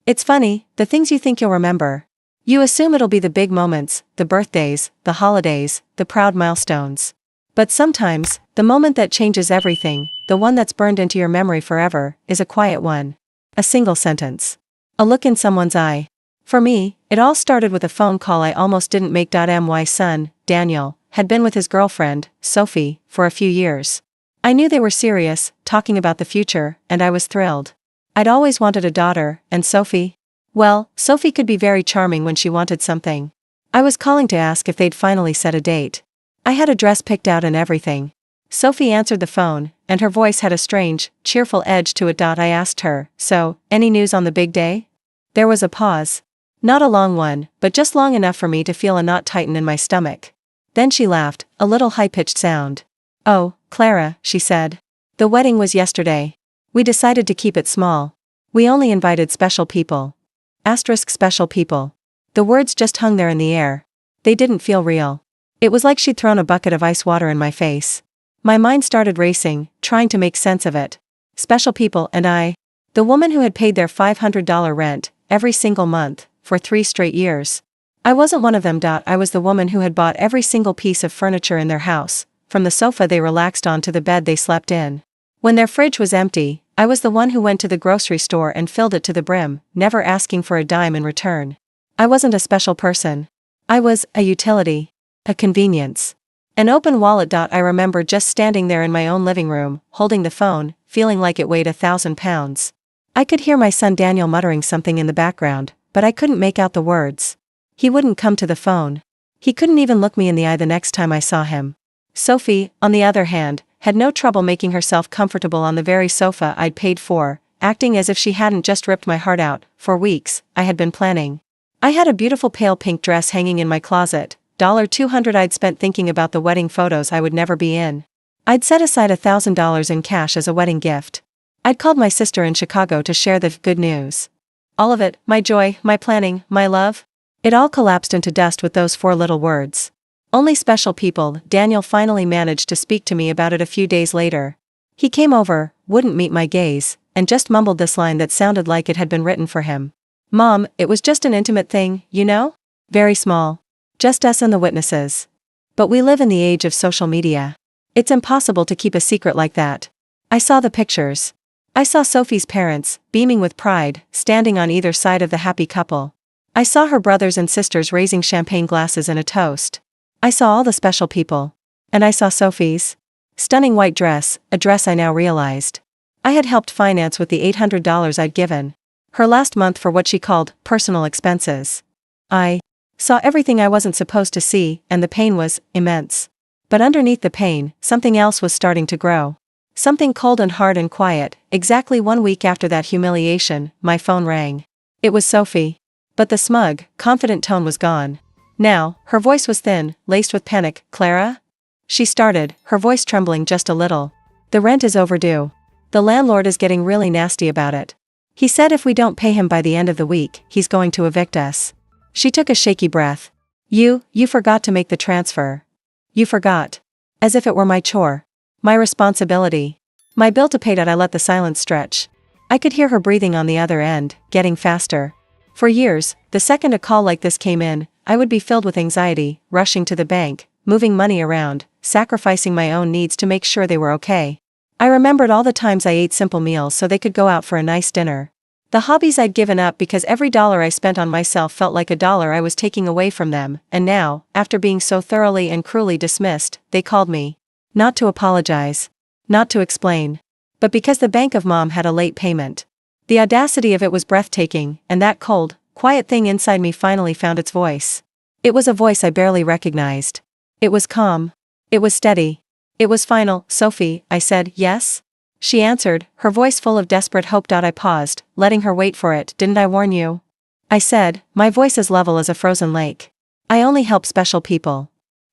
It's funny, the things you think you'll remember. You assume it'll be the big moments, the birthdays, the holidays, the proud milestones. But sometimes, the moment that changes everything, the one that's burned into your memory forever, is a quiet one. A single sentence. A look in someone's eye. For me, it all started with a phone call I almost didn't make. My son, Daniel, had been with his girlfriend, Sophie, for a few years. I knew they were serious, talking about the future, and I was thrilled. I'd always wanted a daughter, and Sophie? Well, Sophie could be very charming when she wanted something. I was calling to ask if they'd finally set a date. I had a dress picked out and everything. Sophie answered the phone, and her voice had a strange, cheerful edge to it. I asked her, "So, any news on the big day?" There was a pause. Not a long one, but just long enough for me to feel a knot tighten in my stomach. Then she laughed, a little high-pitched sound. "Oh, Clara," she said. "The wedding was yesterday. We decided to keep it small. We only invited special people." Special people. The words just hung there in the air. They didn't feel real. It was like she'd thrown a bucket of ice water in my face. My mind started racing, trying to make sense of it. Special people and I. The woman who had paid their $500 rent, every single month, for 3 straight years. I wasn't one of them. I was the woman who had bought every single piece of furniture in their house, from the sofa they relaxed on to the bed they slept in. When their fridge was empty, I was the one who went to the grocery store and filled it to the brim, never asking for a dime in return. I wasn't a special person. I was a utility. A convenience. An open wallet. I remember just standing there in my own living room, holding the phone, feeling like it weighed 1,000 pounds. I could hear my son Daniel muttering something in the background, but I couldn't make out the words. He wouldn't come to the phone. He couldn't even look me in the eye the next time I saw him. Sophie, on the other hand, had no trouble making herself comfortable on the very sofa I'd paid for, acting as if she hadn't just ripped my heart out. For weeks, I had been planning. I had a beautiful pale pink dress hanging in my closet, $200 I'd spent thinking about the wedding photos I would never be in. I'd set aside $1,000 in cash as a wedding gift. I'd called my sister in Chicago to share the good news. All of it, my joy, my planning, my love. It all collapsed into dust with those 4 little words. Only special people. Daniel finally managed to speak to me about it a few days later. He came over, wouldn't meet my gaze, and just mumbled this line that sounded like it had been written for him. "Mom, it was just an intimate thing, you know? Very small. Just us and the witnesses. But we live in the age of social media. It's impossible to keep a secret like that." I saw the pictures. I saw Sophie's parents, beaming with pride, standing on either side of the happy couple. I saw her brothers and sisters raising champagne glasses in a toast. I saw all the special people. And I saw Sophie's stunning white dress, a dress I now realized I had helped finance with the $800 I'd given her last month for what she called personal expenses. I saw everything I wasn't supposed to see, and the pain was immense. But underneath the pain, something else was starting to grow. Something cold and hard and quiet. Exactly 1 week after that humiliation, my phone rang. It was Sophie. But the smug, confident tone was gone. Now, her voice was thin, laced with panic. "Clara?" She started, her voice trembling just a little. "The rent is overdue. The landlord is getting really nasty about it. He said if we don't pay him by the end of the week, he's going to evict us." She took a shaky breath. You forgot to make the transfer. You forgot. As if it were my chore. My responsibility. My bill to pay. I let the silence stretch. I could hear her breathing on the other end, getting faster. For years, the second a call like this came in, I would be filled with anxiety, rushing to the bank, moving money around, sacrificing my own needs to make sure they were okay. I remembered all the times I ate simple meals so they could go out for a nice dinner. The hobbies I'd given up because every dollar I spent on myself felt like a dollar I was taking away from them, and now, after being so thoroughly and cruelly dismissed, they called me. Not to apologize. Not to explain. But because the bank of Mom had a late payment. The audacity of it was breathtaking, and that cold, quiet thing inside me finally found its voice. It was a voice I barely recognized. It was calm. It was steady. It was final. "Sophie," I said. "Yes?" She answered, her voice full of desperate hope. I paused, letting her wait for it. "Didn't I warn you?" I said, my voice as level as a frozen lake. "I only help special people."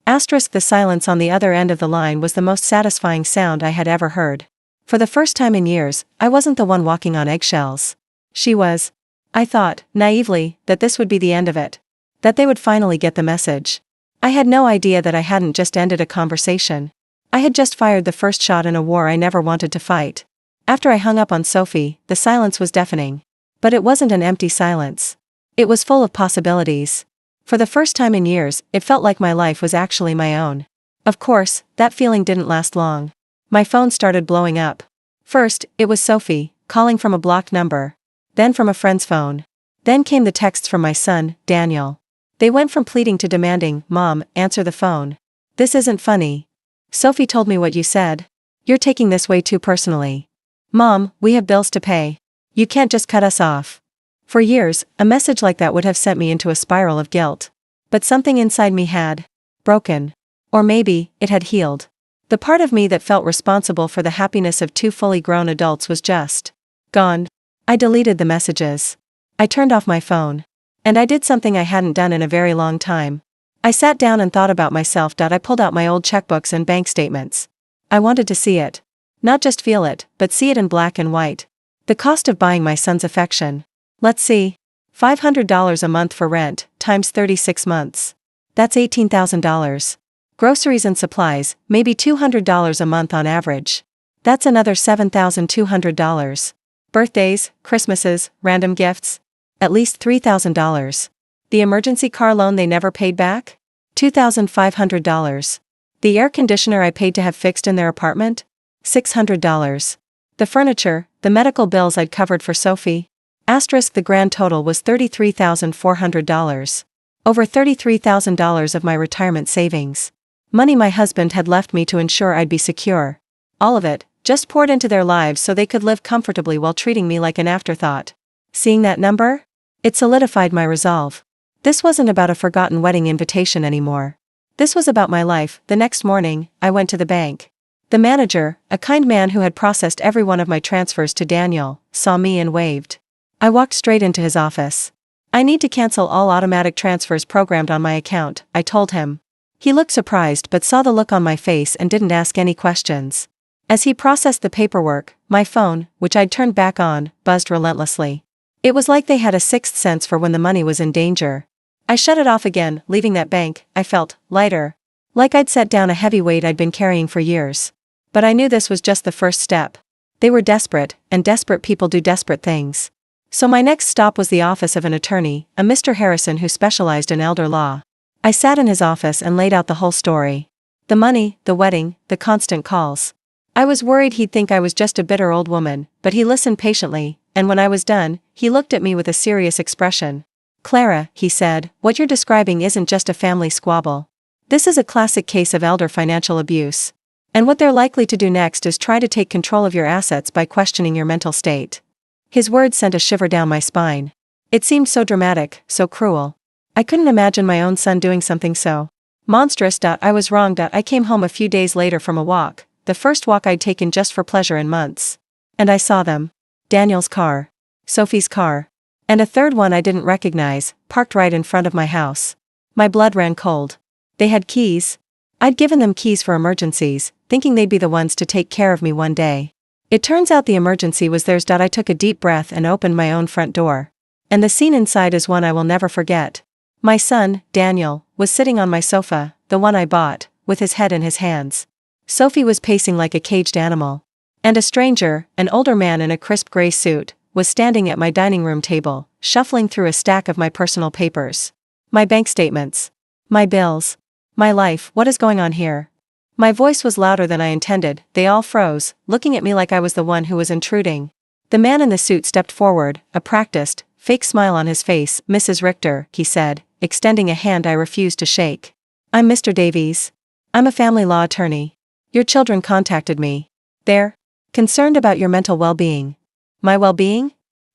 The silence on the other end of the line was the most satisfying sound I had ever heard. For the first time in years, I wasn't the one walking on eggshells. She was. I thought, naively, that this would be the end of it. That they would finally get the message. I had no idea that I hadn't just ended a conversation. I had just fired the first shot in a war I never wanted to fight. After I hung up on Sophie, the silence was deafening. But it wasn't an empty silence. It was full of possibilities. For the first time in years, it felt like my life was actually my own. Of course, that feeling didn't last long. My phone started blowing up. First, it was Sophie, calling from a blocked number. Then from a friend's phone. Then came the texts from my son, Daniel. They went from pleading to demanding, "Mom, answer the phone. This isn't funny. Sophie told me what you said. You're taking this way too personally. Mom, we have bills to pay. You can't just cut us off." For years, a message like that would have sent me into a spiral of guilt. But something inside me had broken. Or maybe, it had healed. The part of me that felt responsible for the happiness of two fully grown adults was just gone. I deleted the messages. I turned off my phone. And I did something I hadn't done in a very long time. I sat down and thought about myself. I pulled out my old checkbooks and bank statements. I wanted to see it. Not just feel it, but see it in black and white. The cost of buying my son's affection. Let's see. $500 a month for rent, times 36 months. That's $18,000. Groceries and supplies, maybe $200 a month on average. That's another $7,200. Birthdays, Christmases, random gifts. At least $3,000. The emergency car loan they never paid back? $2,500. The air conditioner I paid to have fixed in their apartment? $600. The furniture, the medical bills I'd covered for Sophie. The grand total was $33,400. Over $33,000 of my retirement savings. Money my husband had left me to ensure I'd be secure. All of it, just poured into their lives so they could live comfortably while treating me like an afterthought. Seeing that number? It solidified my resolve. This wasn't about a forgotten wedding invitation anymore. This was about my life. The next morning, I went to the bank. The manager, a kind man who had processed every one of my transfers to Daniel, saw me and waved. I walked straight into his office. "I need to cancel all automatic transfers programmed on my account," I told him. He looked surprised but saw the look on my face and didn't ask any questions. As he processed the paperwork, my phone, which I'd turned back on, buzzed relentlessly. It was like they had a sixth sense for when the money was in danger. I shut it off again. Leaving that bank, I felt lighter. Like I'd set down a heavy weight I'd been carrying for years. But I knew this was just the first step. They were desperate, and desperate people do desperate things. So my next stop was the office of an attorney, a Mr. Harrison who specialized in elder law. I sat in his office and laid out the whole story. The money, the wedding, the constant calls. I was worried he'd think I was just a bitter old woman, but he listened patiently, and when I was done, he looked at me with a serious expression. "Clara," he said, "what you're describing isn't just a family squabble. This is a classic case of elder financial abuse. And what they're likely to do next is try to take control of your assets by questioning your mental state." His words sent a shiver down my spine. It seemed so dramatic, so cruel. I couldn't imagine my own son doing something so monstrous. I was wrong. I came home a few days later from a walk, the first walk I'd taken just for pleasure in months. And I saw them. Daniel's car. Sophie's car. And a third one I didn't recognize, parked right in front of my house. My blood ran cold. They had keys. I'd given them keys for emergencies, thinking they'd be the ones to take care of me one day. It turns out the emergency was theirs. I took a deep breath and opened my own front door. And the scene inside is one I will never forget. My son, Daniel, was sitting on my sofa, the one I bought, with his head in his hands. Sophie was pacing like a caged animal. And a stranger, an older man in a crisp gray suit, was standing at my dining room table, shuffling through a stack of my personal papers. My bank statements. My bills. My life. What is going on here? My voice was louder than I intended. They all froze, looking at me like I was the one who was intruding. The man in the suit stepped forward, a practiced, fake smile on his face. "Mrs. Richter," he said, extending a hand I refused to shake. "I'm Mr. Davies. I'm a family law attorney. Your children contacted me. They're concerned about your mental well-being." "My well-being?"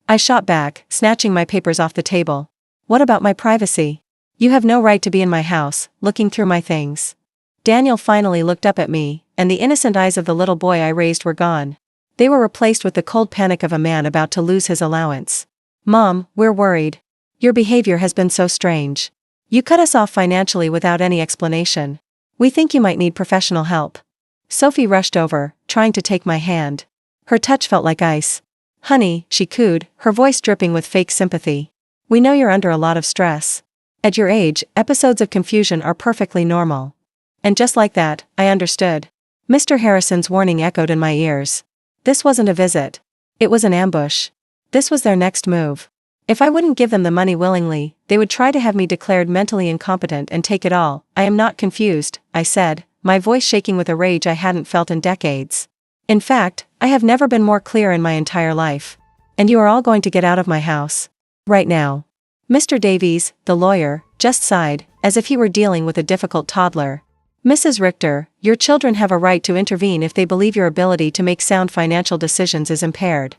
I shot back, snatching my papers off the table. "What about my privacy? You have no right to be in my house, looking through my things." Daniel finally looked up at me, and the innocent eyes of the little boy I raised were gone. They were replaced with the cold panic of a man about to lose his allowance. "Mom, we're worried. Your behavior has been so strange. You cut us off financially without any explanation. We think you might need professional help." Sophie rushed over, trying to take my hand. Her touch felt like ice. "Honey," she cooed, her voice dripping with fake sympathy. "We know you're under a lot of stress. At your age, episodes of confusion are perfectly normal." And just like that, I understood. Mr. Harrison's warning echoed in my ears. This wasn't a visit. It was an ambush. This was their next move. If I wouldn't give them the money willingly, they would try to have me declared mentally incompetent and take it all. I am not confused, I said, my voice shaking with a rage I hadn't felt in decades. In fact, I have never been more clear in my entire life. And you are all going to get out of my house. Right now. Mr. Davies, the lawyer, just sighed, as if he were dealing with a difficult toddler. Mrs. Richter, your children have a right to intervene if they believe your ability to make sound financial decisions is impaired.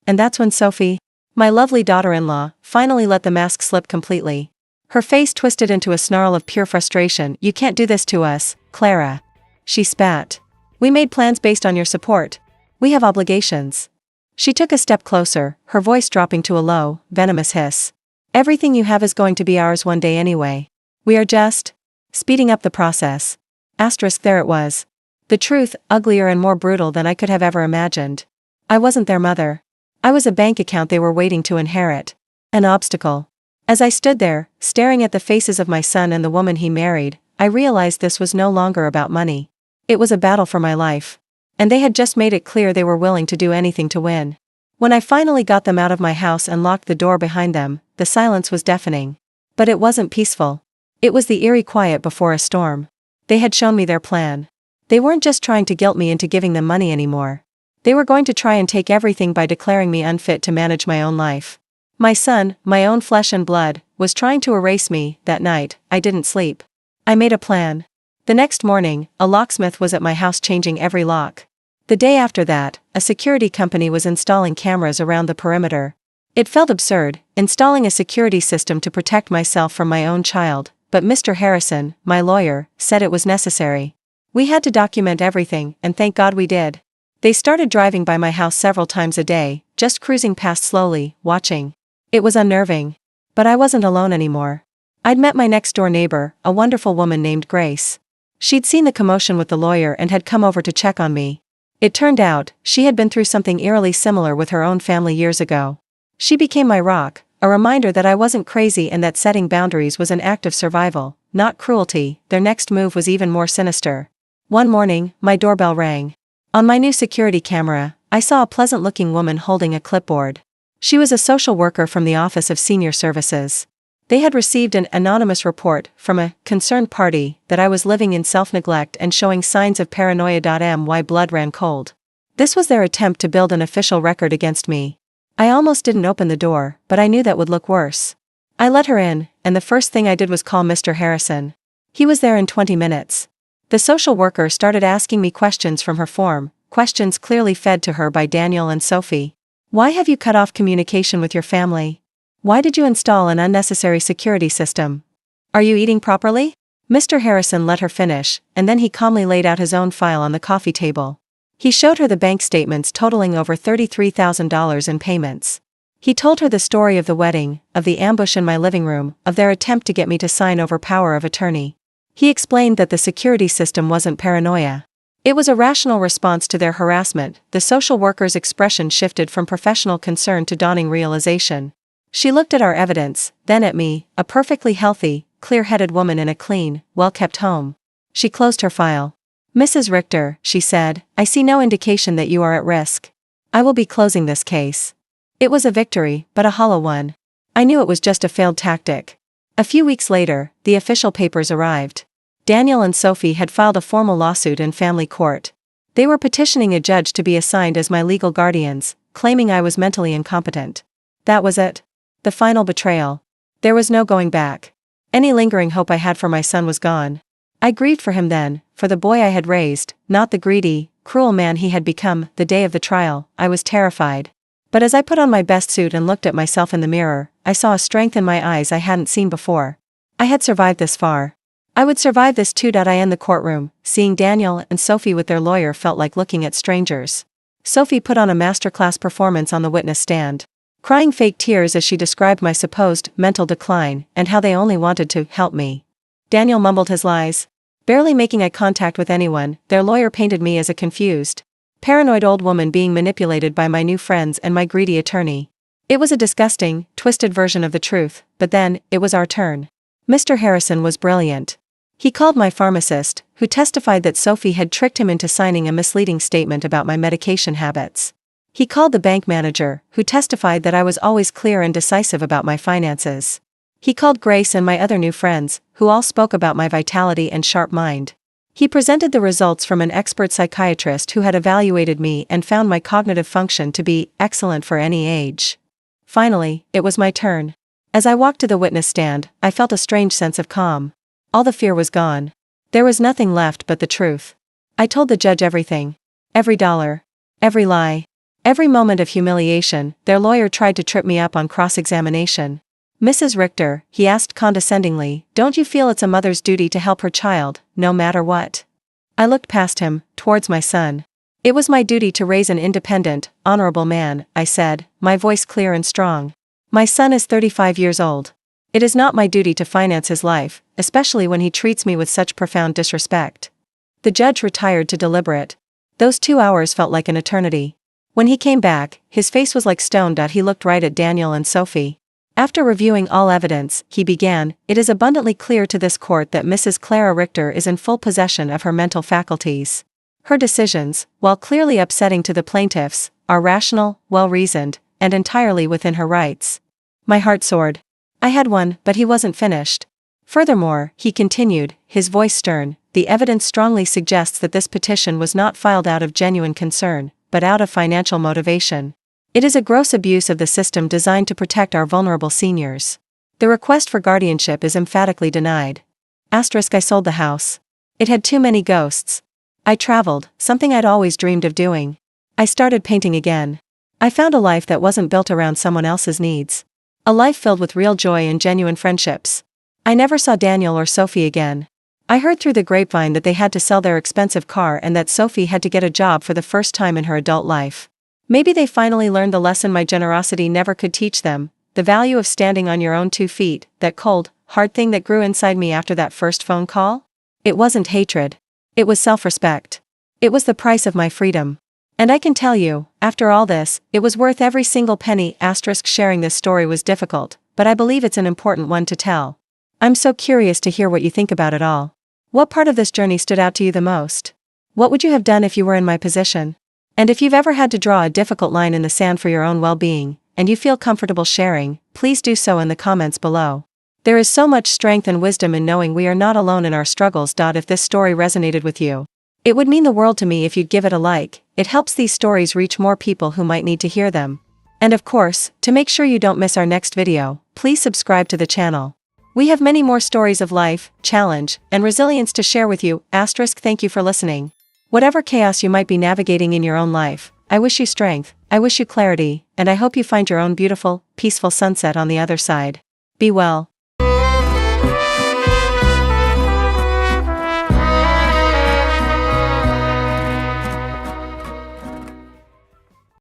And that's when Sophie, my lovely daughter-in-law, finally let the mask slip completely. Her face twisted into a snarl of pure frustration. You can't do this to us, Clara. She spat. We made plans based on your support. We have obligations. She took a step closer, her voice dropping to a low, venomous hiss. Everything you have is going to be ours one day anyway. We are just speeding up the process. There it was. The truth, uglier and more brutal than I could have ever imagined. I wasn't their mother. I was a bank account they were waiting to inherit. An obstacle. As I stood there, staring at the faces of my son and the woman he married, I realized this was no longer about money. It was a battle for my life. And they had just made it clear they were willing to do anything to win. When I finally got them out of my house and locked the door behind them, the silence was deafening. But it wasn't peaceful. It was the eerie quiet before a storm. They had shown me their plan. They weren't just trying to guilt me into giving them money anymore. They were going to try and take everything by declaring me unfit to manage my own life. My son, my own flesh and blood, was trying to erase me. That night, I didn't sleep. I made a plan. The next morning, a locksmith was at my house changing every lock. The day after that, a security company was installing cameras around the perimeter. It felt absurd, installing a security system to protect myself from my own child, but Mr. Harrison, my lawyer, said it was necessary. We had to document everything, and thank God we did. They started driving by my house several times a day, just cruising past slowly, watching. It was unnerving. But I wasn't alone anymore. I'd met my next-door neighbor, a wonderful woman named Grace. She'd seen the commotion with the lawyer and had come over to check on me. It turned out, she had been through something eerily similar with her own family years ago. She became my rock, a reminder that I wasn't crazy and that setting boundaries was an act of survival, not cruelty. Their next move was even more sinister. One morning, my doorbell rang. On my new security camera, I saw a pleasant-looking woman holding a clipboard. She was a social worker from the Office of Senior Services. They had received an anonymous report from a concerned party that I was living in self-neglect and showing signs of paranoia. My blood ran cold. This was their attempt to build an official record against me. I almost didn't open the door, but I knew that would look worse. I let her in, and the first thing I did was call Mr. Harrison. He was there in 20 minutes. The social worker started asking me questions from her form, questions clearly fed to her by Daniel and Sophie. Why have you cut off communication with your family? Why did you install an unnecessary security system? Are you eating properly? Mr. Harrison let her finish, and then he calmly laid out his own file on the coffee table. He showed her the bank statements totaling over $33,000 in payments. He told her the story of the wedding, of the ambush in my living room, of their attempt to get me to sign over power of attorney. He explained that the security system wasn't paranoia. It was a rational response to their harassment. The social worker's expression shifted from professional concern to dawning realization. She looked at our evidence, then at me, a perfectly healthy, clear-headed woman in a clean, well-kept home. She closed her file. Mrs. Richter, she said, I see no indication that you are at risk. I will be closing this case. It was a victory, but a hollow one. I knew it was just a failed tactic. A few weeks later, the official papers arrived. Daniel and Sophie had filed a formal lawsuit in family court. They were petitioning a judge to be assigned as my legal guardians, claiming I was mentally incompetent. That was it. The final betrayal. There was no going back. Any lingering hope I had for my son was gone. I grieved for him then, for the boy I had raised, not the greedy, cruel man he had become. The day of the trial, I was terrified. But as I put on my best suit and looked at myself in the mirror, I saw a strength in my eyes I hadn't seen before. I had survived this far. I would survive this too. In the courtroom, seeing Daniel and Sophie with their lawyer felt like looking at strangers. Sophie put on a masterclass performance on the witness stand, crying fake tears as she described my supposed mental decline and how they only wanted to help me. Daniel mumbled his lies. Barely making eye contact with anyone, their lawyer painted me as a confused, paranoid old woman being manipulated by my new friends and my greedy attorney. It was a disgusting, twisted version of the truth, but then, it was our turn. Mr. Harrison was brilliant. He called my pharmacist, who testified that Sophie had tricked him into signing a misleading statement about my medication habits. He called the bank manager, who testified that I was always clear and decisive about my finances. He called Grace and my other new friends, who all spoke about my vitality and sharp mind. He presented the results from an expert psychiatrist who had evaluated me and found my cognitive function to be excellent for any age. Finally, it was my turn. As I walked to the witness stand, I felt a strange sense of calm. All the fear was gone. There was nothing left but the truth. I told the judge everything. Every dollar. Every lie. Every moment of humiliation. Their lawyer tried to trip me up on cross-examination. "Mrs. Richter," he asked condescendingly, "don't you feel it's a mother's duty to help her child, no matter what?" I looked past him, towards my son. "It was my duty to raise an independent, honorable man," I said, my voice clear and strong. "My son is 35 years old. It is not my duty to finance his life, especially when he treats me with such profound disrespect." The judge retired to deliberate. Those 2 hours felt like an eternity. When he came back, his face was like stone. He looked right at Daniel and Sophie. After reviewing all evidence, he began, "It is abundantly clear to this court that Mrs. Clara Richter is in full possession of her mental faculties. Her decisions, while clearly upsetting to the plaintiffs, are rational, well-reasoned, and entirely within her rights." My heart soared. I had one, but he wasn't finished. "Furthermore," he continued, his voice stern, "the evidence strongly suggests that this petition was not filed out of genuine concern, but out of financial motivation. It is a gross abuse of the system designed to protect our vulnerable seniors. The request for guardianship is emphatically denied. I sold the house. It had too many ghosts. I traveled, something I'd always dreamed of doing. I started painting again. I found a life that wasn't built around someone else's needs. A life filled with real joy and genuine friendships. I never saw Daniel or Sophie again. I heard through the grapevine that they had to sell their expensive car and that Sophie had to get a job for the first time in her adult life. Maybe they finally learned the lesson my generosity never could teach them, the value of standing on your own 2 feet, that cold, hard thing that grew inside me after that first phone call? It wasn't hatred. It was self-respect. It was the price of my freedom. And I can tell you, after all this, it was worth every single penny. Sharing this story was difficult, but I believe it's an important one to tell. I'm so curious to hear what you think about it all. What part of this journey stood out to you the most? What would you have done if you were in my position? And if you've ever had to draw a difficult line in the sand for your own well-being, and you feel comfortable sharing, please do so in the comments below. There is so much strength and wisdom in knowing we are not alone in our struggles. If this story resonated with you, it would mean the world to me if you'd give it a like. It helps these stories reach more people who might need to hear them. And of course, to make sure you don't miss our next video, please subscribe to the channel. We have many more stories of life, challenge, and resilience to share with you. Thank you for listening. Whatever chaos you might be navigating in your own life, I wish you strength, I wish you clarity, and I hope you find your own beautiful, peaceful sunset on the other side. Be well.